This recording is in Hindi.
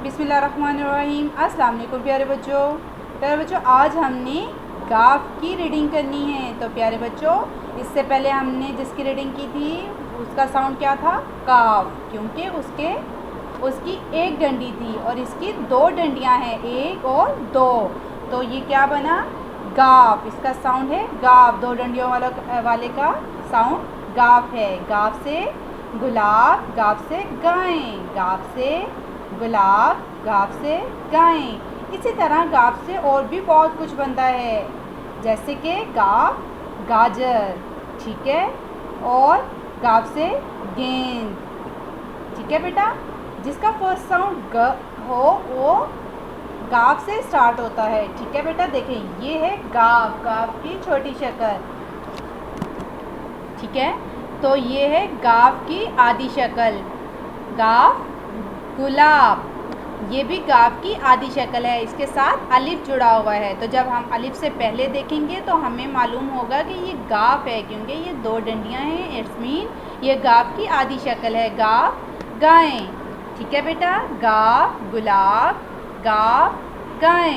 बिस्मिल्लाहिर्रहमानिर्रहीम। अस्सलाम वालेकुम प्यारे बच्चों, आज हमने गाफ की रीडिंग करनी है। तो प्यारे बच्चों, इससे पहले हमने जिसकी रीडिंग की थी उसका साउंड क्या था? काफ, क्योंकि उसकी एक डंडी थी और इसकी दो डंडियां हैं, एक और दो, तो ये क्या बना? गाफ। इसका साउंड है गाफ, दो डंडियों वाले का साउंड गाफ है। गाफ से गुलाब, गाफ से गाय, गाफ से गुलाब, गाफ से गाय। इसी तरह गाफ से और भी बहुत कुछ बनता है, जैसे कि गाफ गाजर, ठीक है, और गाफ से गेंद, ठीक है बेटा। जिसका फर्स्ट साउंड ग हो वो गाफ से स्टार्ट होता है, ठीक है बेटा। देखें, ये है गाफ, गाफ की छोटी शक्ल, ठीक है। तो ये है गाफ की आधी शक्ल, गाफ गुलाब, ये भी गाफ की आधी शक्ल है, इसके साथ अलिफ जुड़ा हुआ है। तो जब हम अलिफ से पहले देखेंगे तो हमें मालूम होगा कि ये गाफ है, क्योंकि ये दो डंडियां हैं। इट्स मीन ये गाफ की आधी शक्ल है, गाफ गाय, ठीक है बेटा। गाफ गुलाब, गाफ गाय।